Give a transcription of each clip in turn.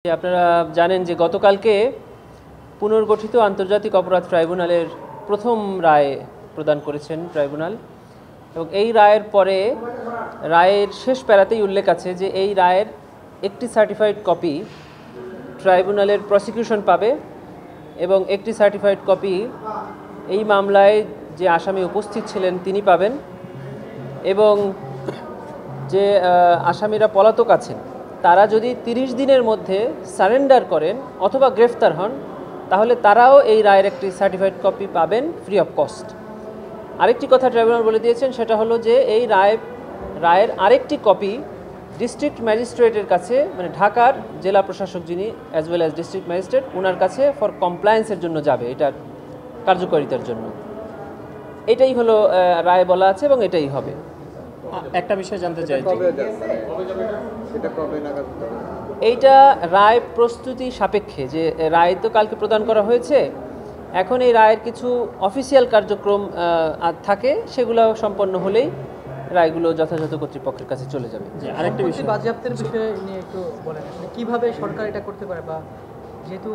আপনারা জানেন যে গতকালকে পুনর্গঠিত আন্তর্জাতিক অপরাধ ট্রাইব্যুনালের প্রথম রায় প্রদান করেছেন ট্রাইব্যুনাল এবং এই রায়ের পরে রায়ের শেষ প্যারাতেই উল্লেখ আছে যে এই রায়ের একটি সার্টিফাইড কপি ট্রাইব্যুনালের প্রসিকিউশন পাবে এবং একটি সার্টিফাইড কপি এই মামলায় যে আসামি উপস্থিত ছিলেন তিনি পাবেন এবং যে আসামিরা পলাতক আছেন তারা যদি 30 দিনের মধ্যে সারেন্ডার করেন অথবা গ্রেফতার হন তাহলে তারাও এই রায়ের একটি সার্টিফাইড কপি পাবেন ফ্রি অফ কস্ট। আরেকটি কথা ট্রাইব্যুনাল বলে দিয়েছেন, সেটা হলো যে এই রায়ের আরেকটি কপি ডিস্ট্রিক্ট ম্যাজিস্ট্রেটের কাছে, মানে ঢাকার জেলা প্রশাসক যিনি as well as district magistrate, ওনার কাছে ফর কমপ্লায়েন্সের জন্য যাবে, এটার কার্যকারিতার জন্য। এটাই হলো রায় বলা আছে এবং এটাই হবে। একটা বিষয় জানতে চাই, এইটা রায় প্রস্তুতি সাপেক্ষে, যে রায় তো কালকে প্রদান করা হয়েছে, এখন এই রায়ের কিছু অফিসিয়াল কার্যক্রম থাকে, সেগুলো সম্পন্ন হলেই রায়গুলো যথাযথ কর্তৃপক্ষের কাছে চলে যাবে। আরেকটা বিষয়, বাজেয়াপ্তের বিষয়ে নিয়ে একটু বলেন, কিভাবে সরকার এটা করতে পারে, বা যেহেতু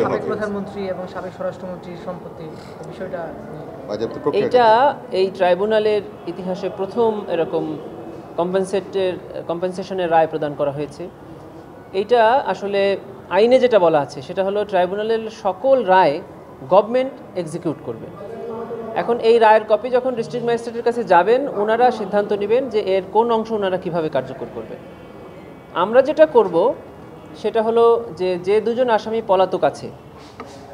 সাবেক প্রধানমন্ত্রী এবং সাবেক স্বরাষ্ট্রমন্ত্রীর সম্পত্তি, বিষয়টা এইটা এই ট্রাইব্যুনালের ইতিহাসে প্রথম এরকম কম্পেনসেশনের রায় প্রদান করা হয়েছে। এইটা আসলে আইনে যেটা বলা আছে সেটা হলো ট্রাইব্যুনালের সকল রায় গভর্নমেন্ট এক্সিকিউট করবে। এখন এই রায়ের কপি যখন ডিস্ট্রিক্ট ম্যাজিস্ট্রেটের কাছে যাবেন, ওনারা সিদ্ধান্ত নেবেন যে এর কোন অংশ ওনারা কীভাবে কার্যকর করবেন। আমরা যেটা করব সেটা হলো যে দুজন আসামি পলাতক আছে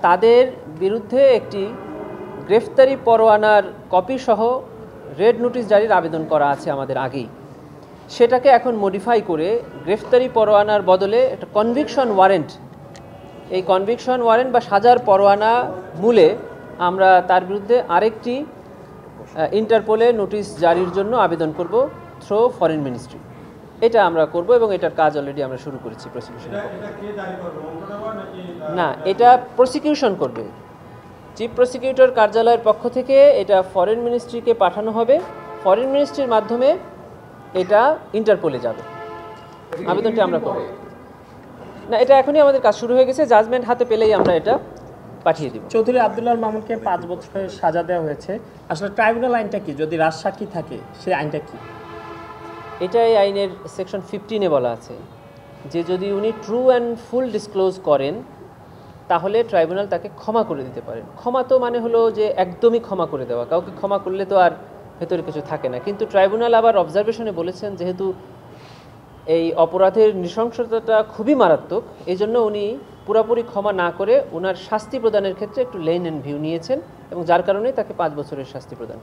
তাদের বিরুদ্ধে একটি গ্রেফতারি পরোয়ানার কপি সহ রেড নোটিশ জারির আবেদন করা আছে আমাদের আগেই, সেটাকে এখন মডিফাই করে গ্রেফতারি পরোয়ানার বদলে একটা কনভিকশন ওয়ারেন্ট, এই কনভিকশন ওয়ারেন্ট বা সাজার পরোয়ানা মূলে আমরা তার বিরুদ্ধে আরেকটি ইন্টারপোলে নোটিশ জারির জন্য আবেদন করব থ্রু ফরেন মিনিস্ট্রি। এটা আমরা করব এবং এটার কাজ অলরেডি আমরা শুরু করেছি প্রসিকিউশন। না, এটা প্রসিকিউশন করবে চিফ প্রসিকিউটর কার্যালয়ের পক্ষ থেকে, এটা ফরেন মিনিস্ট্রিকে পাঠানো হবে, ফরেন মিনিস্ট্রির মাধ্যমে এটা ইন্টারপোলে যাবে। আবেদনটি আমরা করব না, এটা এখনই আমাদের কাজ শুরু হয়ে গেছে, জাজমেন্ট হাতে পেলেই আমরা এটা পাঠিয়ে দিব। চৌধুরী আব্দুল্লাহ মামুনকে 5 বছরের সাজা দেওয়া হয়েছে, আসলে ট্রাইব্যুনাল আইনটা কি, যদি রাজসাক্ষী থাকে সেই আইনটা কি? এটা এই আইনের সেকশন 15-এ বলা আছে যে যদি উনি ট্রু অ্যান্ড ফুল ডিসক্লোজ করেন তাহলে ট্রাইব্যুনাল তাকে ক্ষমা করে দিতে পারেন। ক্ষমা তো মানে হলো যে একদমই ক্ষমা করে দেওয়া, কাউকে ক্ষমা করলে তো আর ভেতরে কিছু থাকে না, কিন্তু ট্রাইব্যুনাল আবার অবজারভেশনে বলেছেন যেহেতু এই অপরাধের নৃশংসতাটা খুবই মারাত্মক, এই জন্য উনি পুরোপুরি ক্ষমা না করে ওনার শাস্তি প্রদানের ক্ষেত্রে একটু লেন অ্যান্ড ভিউ নিয়েছেন এবং যার কারণে তাকে 5 বছরের শাস্তি প্রদান